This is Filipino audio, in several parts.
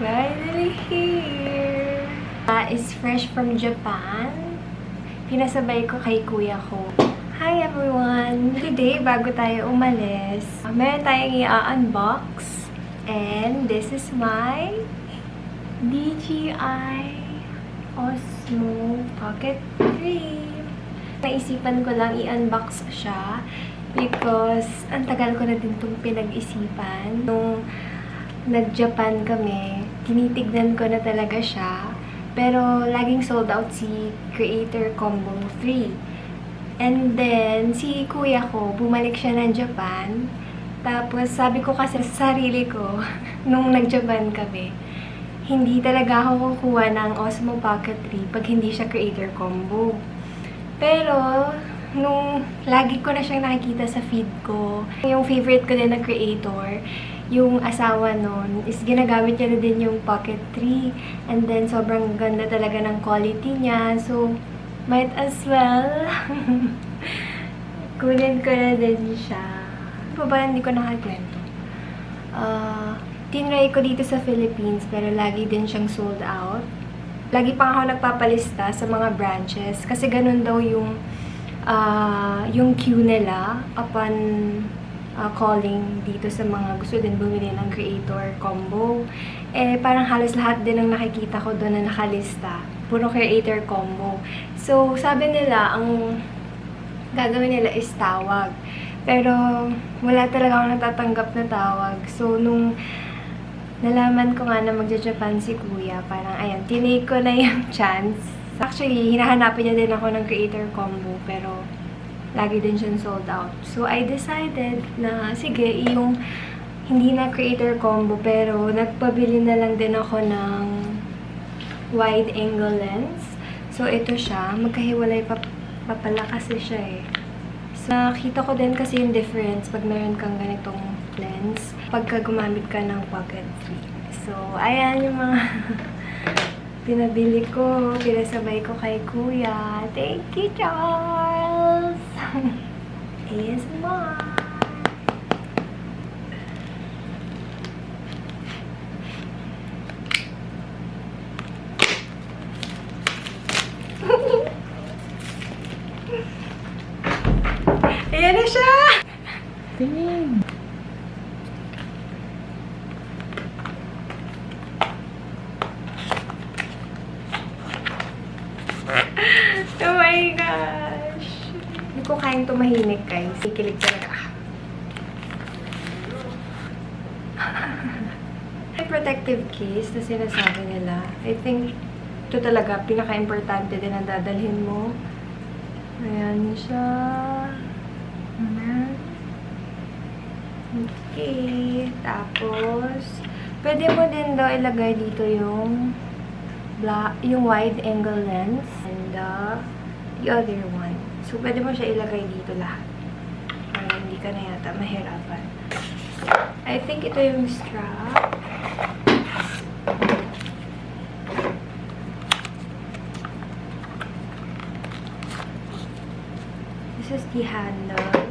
Finally here! Is fresh from Japan. Pinasabay ko kay kuya ko. Hi everyone! Today, bago tayo umalis, meron tayong i-unbox. And this is my DJI Osmo Pocket 3. Naisipan ko lang i-unbox siya because ang tagal ko na din itong pinag-isipan. Nung nag-Japan kami, tinitignan ko na talaga siya. Pero laging sold out si Creator Combo 3. And then, si kuya ko, bumalik siya ng Japan. Tapos, sabi ko kasi sa sarili ko, nung nag-Japan kami, hindi talaga ako kukuha ng Osmo Pocket 3 pag hindi siya Creator Combo. Pero, nung lagi ko na siyang nakikita sa feed ko, yung favorite ko din na creator, yung asawa nun, is ginagamit niya na din yung Pocket 3. And then, sobrang ganda talaga ng quality niya. So, might as well, kunin ko na din siya. Ano ba, hindi ko nakakwento. Tinry ko dito sa Philippines, pero lagi din siyang sold out. Lagi pa ako nagpapalista sa mga branches, kasi ganun daw yung queue nila upon calling dito sa mga gusto din bumili ng Creator Combo. Eh, parang halos lahat din ang nakikita ko doon na nakalista. Puro Creator Combo. So, sabi nila, ang gagawin nila is tawag. Pero, wala talaga akong natatanggap na tawag. So, nung nalaman ko nga na magja-Japan si kuya, parang, ayan, tinake ko na yung chance. Actually, hinahanapin niya din ako ng Creator Combo, pero lagi din siyang sold out. So, I decided na, sige, yung hindi na Creator Combo, pero nagpabili na lang din ako ng wide angle lens. So, ito siya. Magkahiwalay pa pala kasi siya eh. So, nakita ko din kasi yung difference pag meron kang ganitong lens pagka gumamit ka ng Pocket 3. So, ayan yung mga pinabili ko, pinasabay ko kay kuya. Thank you, Charles! ASMR! Ayan na siya! Tingin! Oh my gosh! Hindi ko kayang tumahimik, guys. Sikilig talaga. May protective case na sinasabi nila. I think ito talaga pinaka-importante din ang dadalhin mo. Ayan siya. Okay. Tapos, pwede mo din daw ilagay dito yung wide angle lens and the other one. So, pwede mo siya ilagay dito lahat. Para hindi ka na yata mahirapan. I think ito yung strap. This is the handle.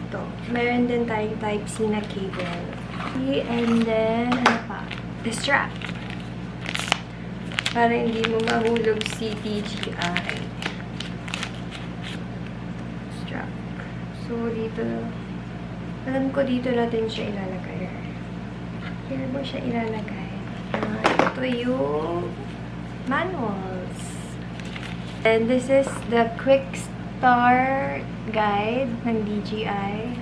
Ito. Meron din tayong Type-C na cable. And then, ano pa? The strap. Para hindi mo mahulog si DJI. Strap. So, dito, alam ko dito natin siya ilalagay. Here mo siya ilalagay. Ito yung manuals. And this is the quick start guide ng DJI.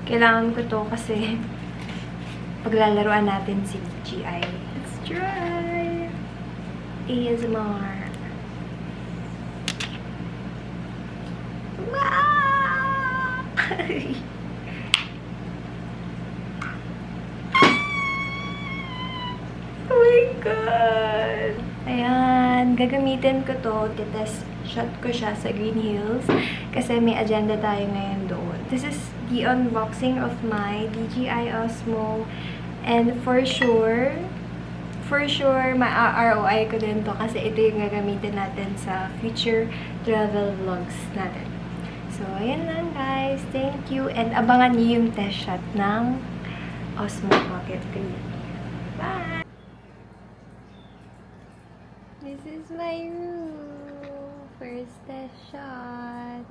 Kailangan ko to kasi paglalaruan natin si DJI. Let's try! ASMR. Wow! Oh my God! Ayan, gagamitin ko to. Test shot ko siya sa Green Hills kasi may agenda tayo ngayon doon. this is the unboxing of my DJI Osmo. And for sure, ma-ROI ko din to kasi ito yung gagamitin natin sa future travel vlogs natin. So, ayan lang guys. Thank you. And abangan niyo yung test shot ng Osmo Pocket 3. Bye! This is my room. First test shot.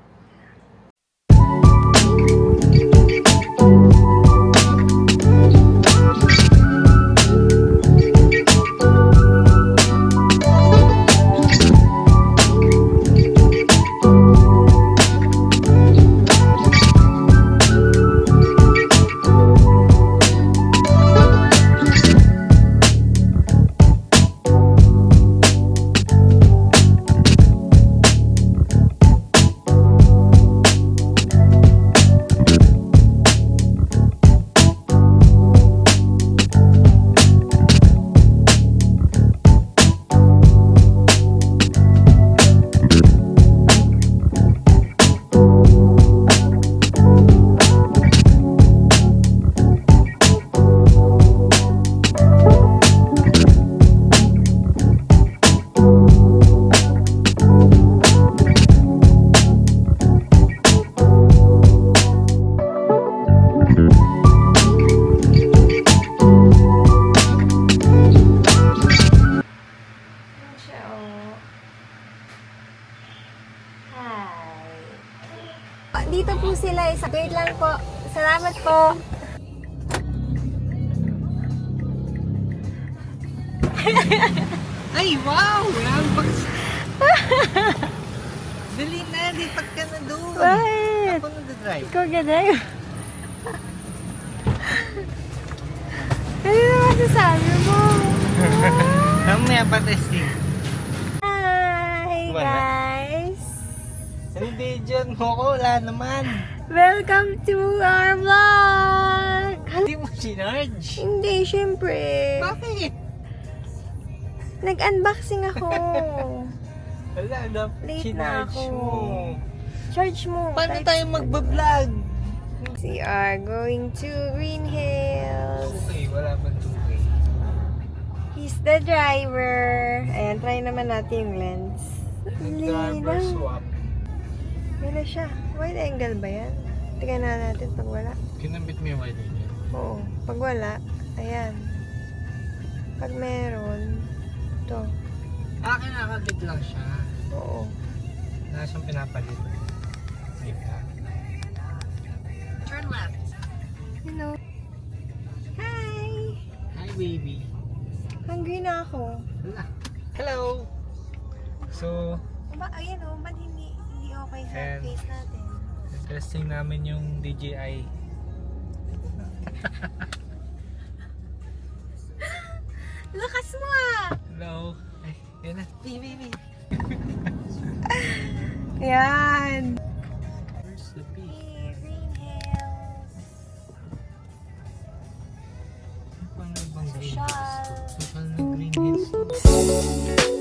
Dito po sila. Wait lang po. Salamat po. Ay, wow! Unbox! Dali na, lipat ka na doon. Bakit? Ako nag-drive. Ikaw gaday. Ano na masasabi mo? Mamaya pa testing. Hi Wala. guys! Hindi dyan mo ko, wala naman. Welcome to our vlog! Hindi mo sinarge. Hindi, syempre. Bakit? Nag-unboxing ako. Wala na. Late na Sinarge ako. mo. Charge mo. Paano Type- tayo magbablog? We are going to Green Hills. Okay, wala pa 2K. He's the driver. Ayan, try naman natin yung lens. Nag-driver Linaw. swap. Wala siya. Wide angle ba yan? Tingnan na natin pag wala. Kinambit mo yung wide angle. Oo. Pag wala, ayan. Pag meron, ito. Akin nakabit lang siya. Oo. Nasaan pinapalit? Wait ka. Turn left. You know. Hi! Hi baby. Hungry na ako. Wala. Hello! So, Ba, ayan o, ba't hindi okay sa And- face natin? testing namin yung DJI. Lakas mo ah! Hello. Ay, yan na. Baby. Ayan! Where's the bee? Green Hills. Ano pang ibang green Social. hills? Social na green hills.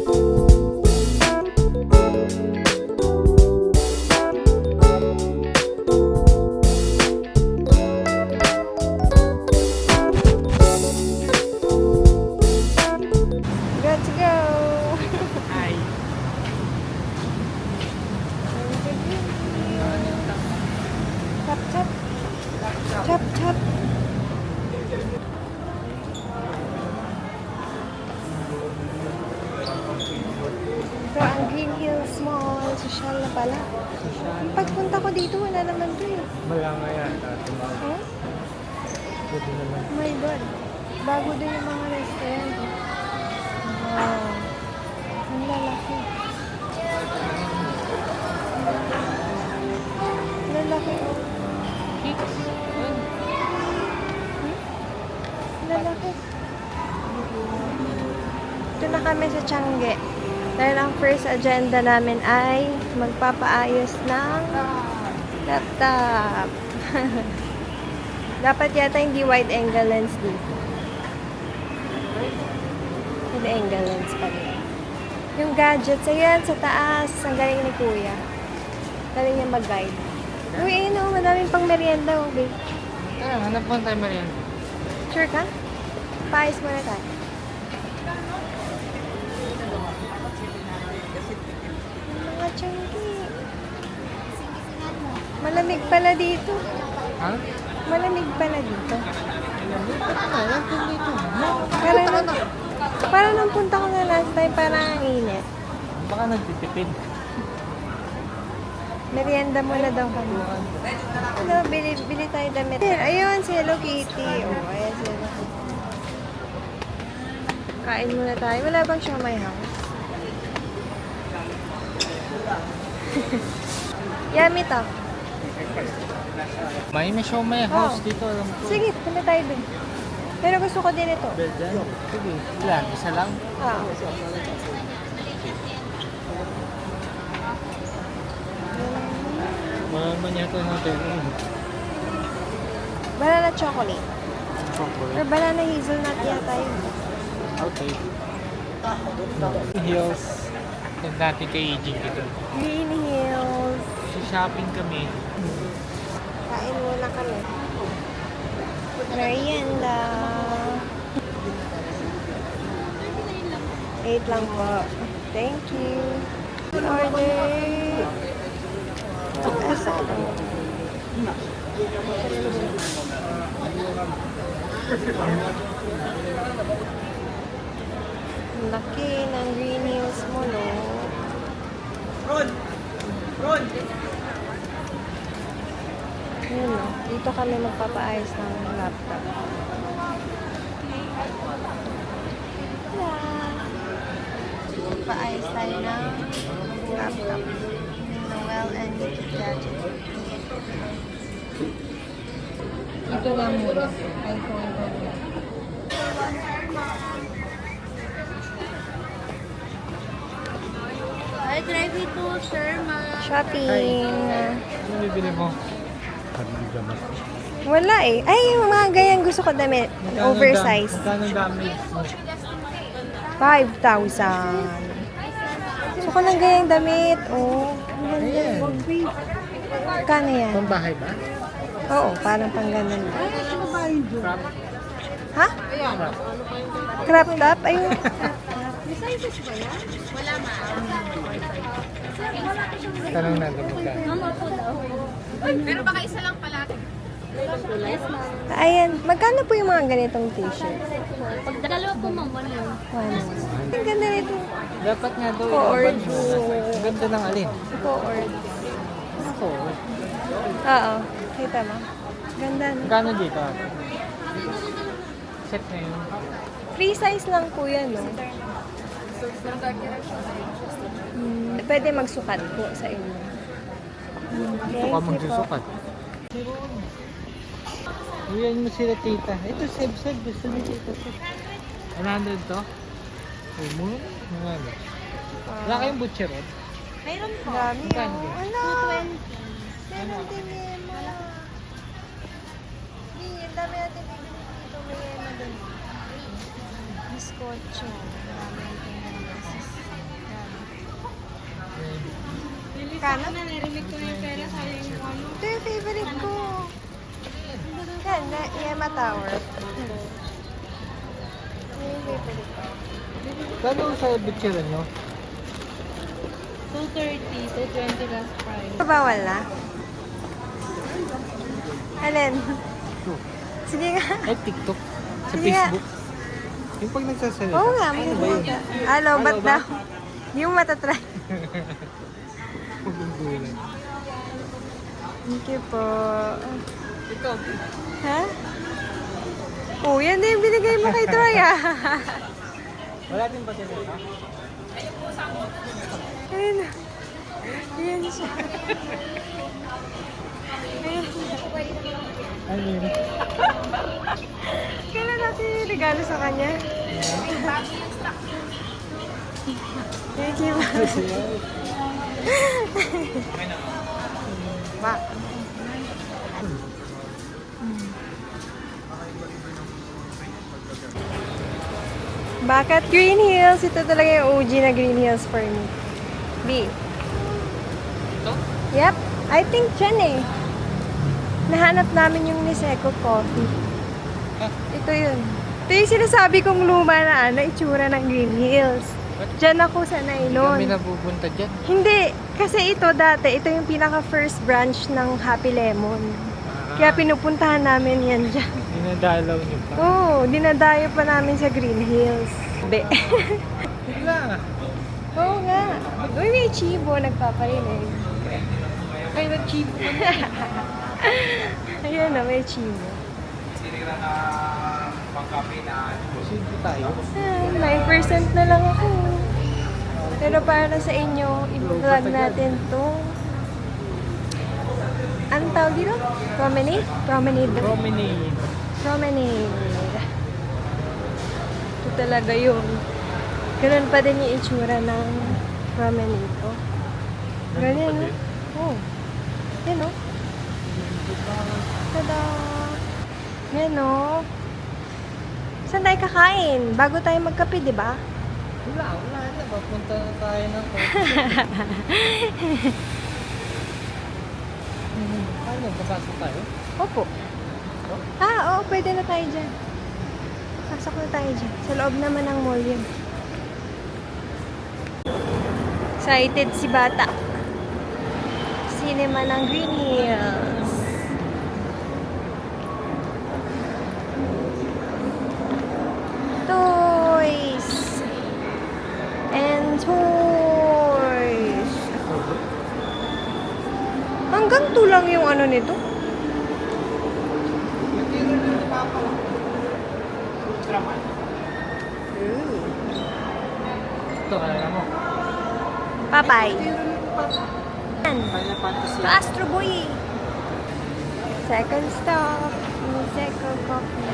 Let's go! Hi. Chop, chop. Chop, chop. Ito ang Green Hills Mall. Social na pala. Yung pagpunta ko dito, wala naman to eh. Wala nga yan. Oh? Buti naman. Oh my God. Bago din yung mga restaurant. eh. Wow. Ang lalaki. Ang lalaki. Ang lalaki. Ito na kami sa Tiangge. Dahil ang first agenda namin ay magpapaayos ng laptop. Dapat yata hindi wide angle lens dito. Wide angle lens pa rin. Yung gadgets, ayan, sa taas. Ang galing ni Kuya. Galing niya mag-guide. Uy, ayun o, madaming pang merienda o, babe. Tara, hanap mo tayo merienda. Sure ka? Paayos muna tayo. Mga chunky. Malamig pala dito. Ha? Malamig pala dito. Ito na, yan kung dito. Parang nung punta ko na last time, parang ang init. Baka nagtitipid. Merienda muna daw kami. Ano, bili tayo damit. Ayun, si Hello Kitty. Oh, ayan si Hello Kitty. Kain muna tayo. Wala bang siya my house? Yummy to. May show may house dito, alam ko. Sige, punta tayo dun. Pero gusto ko din ito. Belgian? Sige. Ilan? Isa lang? Ah. Malaman yata natin. Banana chocolate. Or Chocolate. banana hazelnut yata yun. Okay. Heels. Yung dati kay Aging dito. Green Hills. Shopping kami. Kain muna kami. Merienda. 8 lang po. Thank you. Order. Ang laki ng Green Hills mo, no? Yun, no? Dito kami magpapaayos ng laptop. Magpaayos tayo ng laptop. Noel and Gadget. Ito lang muna. iPhone ko muna. I drive it to Sherma. Shopping. Ano bibili mo? Wala eh. Ay, yung mga ganyan gusto ko damit. Oversized. Magkano damage mo? 5,000. Gusto ko ng ganyang damit. Oh. Ang ganda. Ayan. Kano yan? Pambahay ba? Oo, parang pang ganun. Crap. Ha? Crap. Crop top? Ayun. Tanong natin magkano. Pero baka isa lang pala. Ayan. Magkano po yung mga ganitong t-shirt? Pag dalawa po ma'am, wala. One. Ang ganda nito. Dapat nga daw Cord. ilaban mo. Ang ganda ng alin. Cord. Ako. Oo. Kita mo? Ganda no? Magkano dito? Set na yun. Free size lang po yan, no? Pwede magsukat po sa inyo. Gusto ka magsusukat. Uyan mo sila tita. Ito, Seb. Gusto ni tita, Seb. 100 to? Oh, mo? 100. Wala kayong butcherod? Mayroon po. Dami, Magkano oh. ba? Ano? 220. Meron din yema. Hindi, ang dami natin bibili dito. May yema din. Biskotso. Marami natin beses. Kano? Narinig ko yung pera sa yung ano. Ito yung favorite ko. Yan, Yema Tower. Yan yung favorite ko. Kano sa butcheron nyo? 230, 220 last price. Bawal na? Alin? Ito. Sige nga. Ay, TikTok. Sa Sige nga. Facebook. Yung pag nagsasalita. Oo nga, Ano ba yun? Ano, ba't ba? daw? Yung matatry. Pagbubulan. Thank you po. Ito. Ha? Oh, yan din yung binigay mo kay Troy, ah. Wala din ba tinita? Ayun. Ayan siya. Ayan. Ano yun? Kailan natin yung regalo sa kanya? Thank you, ma. Ma. Bakit Green Hills? Ito talaga yung OG na Green Hills for me. B. Ito? Yep. I think dyan eh. Nahanap namin yung Niseko Coffee. Ah. Ito yun. Ito yung sinasabi kong luma na itsura ng Green Hills. Diyan ako sanay Hindi kami nun. napupunta dyan. Hindi, kasi ito dati, ito yung pinaka first branch ng Happy Lemon. Kaya pinupuntahan namin yan dyan. Dinadalaw niyo pa. Oo, dinadayo pa namin sa Green Hills. Be. Wala. Oo nga. Uy, may chibo, nagpaparinig. Ay, nag-chibo ka na. Ayan na, may chibo. Sige tayo. 9% na lang ako. Pero para sa inyo, i-vlog natin to. Anong tawag dito? Promenade? Promenade. Promenade. Promenade. Ito talaga yun. Ganun pa din yung itsura ng promenade. Oh. Ganyan, no? Oh. Yan, no? Tada! Yan, no? Saan tayo kakain? Bago tayo magkape, di ba? Wala na. Papunta na tayo ng Ano, pasasok tayo? Opo. Oo, pwede na tayo dyan. Pasok na tayo dyan. Sa loob naman ng mall yun. Excited si bata. Cinema ng Green Hills. Toys! And toys! Hanggang 2 lang yung ano nito. Ito, alala mo. Papay. Yan. Final Fantasy. Astro Boy. Second stop. Second coffee.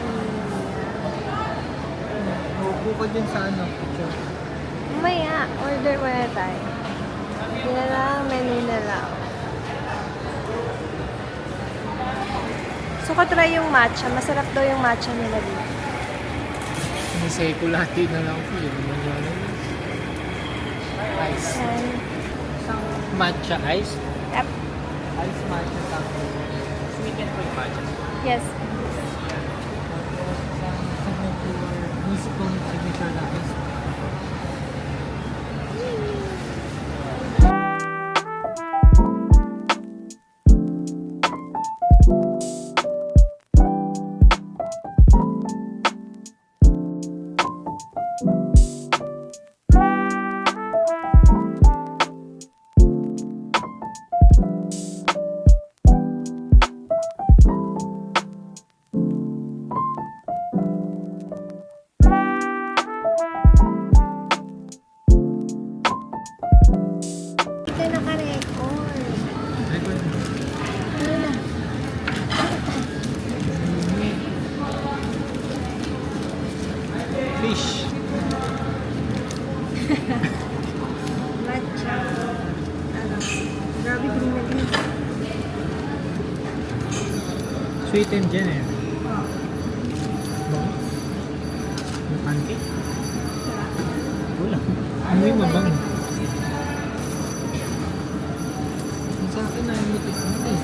Uupo ka dyan sa ano. Picture. Maya, order muna tayo. Hindi na lang, menu na lang. So, try yung matcha. Masarap daw yung matcha nila dito. Niseko latte na lang po. Yun naman yun. Ice. And, Matcha ice. yep. Ice matcha tapos. Sweetened with matcha. Yes. Music kong signature na ice. Ito naka-record. Ano na? Fish. Matcha. Ano? Grabe green na green. Sweetened dyan eh. Bang? Yung pancake? Wala. Ano yung mabang? Yung sa akin na yung mitik mo eh.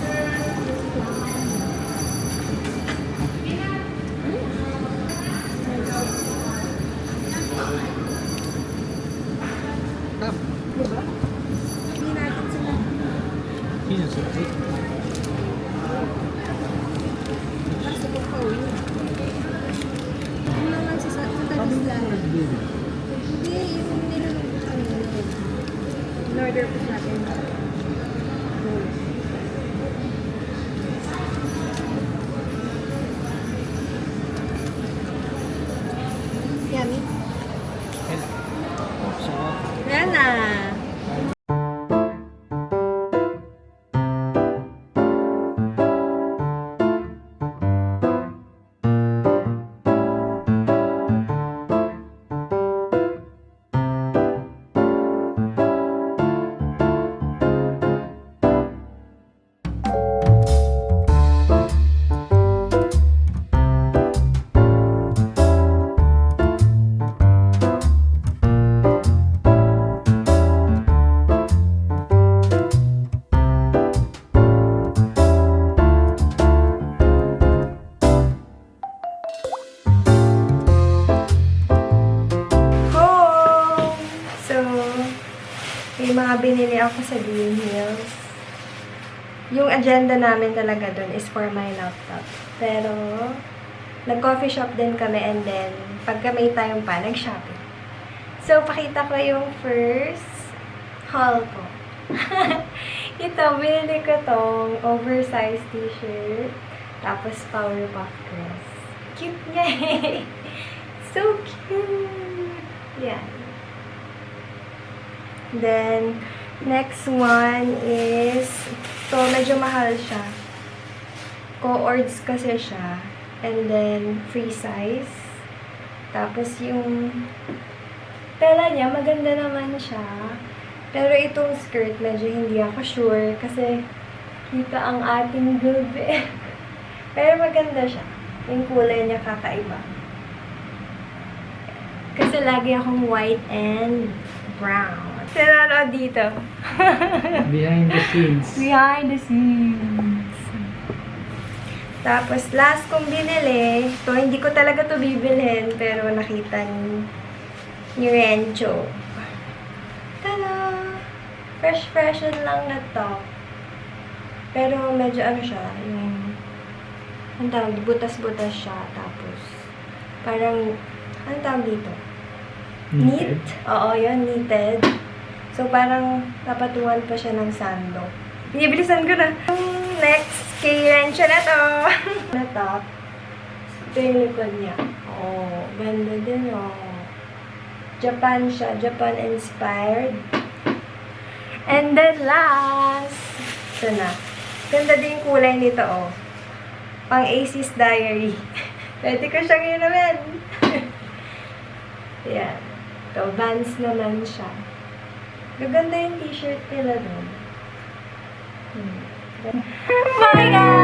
Tap. Diba? Hindi natin sila. Sinusukit. Kasi kung pauwi. Ano naman sa tagislan? Hindi, yung niluluto sa kanila. In-order po natin. Yummy. Sarap. Yan na. ako sa Green Hills. Yung agenda namin talaga dun is for my laptop. Pero, nag-coffee shop din kami and then, pagka may time pa, nag-shopping. So, pakita ko yung first haul ko. Ito, binili ko tong oversized t-shirt. Tapos, Powerpuff Girls. Cute niya eh. So cute! Yan. Then, next one is, so medyo mahal siya. Co-ords kasi siya. And then, free size. Tapos yung tela niya, maganda naman siya. Pero itong skirt, medyo hindi ako sure. Kasi, kita ang ating gabi. Pero maganda siya. Yung kulay niya kakaiba. Kasi lagi akong white and brown. Sinanood dito. Behind the scenes. Behind the scenes. Tapos, last kong binili, to hindi ko talaga to bibilhin, pero nakita ni Rencho. Tada! Fresh fashion lang na top. Pero medyo ano siya, yung, ang tawag, butas-butas siya. Tapos, parang, ang tawag dito? Neat? Oo, yun, knitted. So, parang napatungan pa siya ng sando. Binibilisan ko na. Next, kay Rencho na to. Na top. Ito yung likod niya. Oh, ganda din, oh. Japan siya. Japan-inspired. And then last, ito na. Ganda din yung kulay nito, oh. Pang Aces Diary. Pwede ko siyang inumin. Yan. Ito, Vans naman siya. Gaganda yung t-shirt nila doon. Bye guys!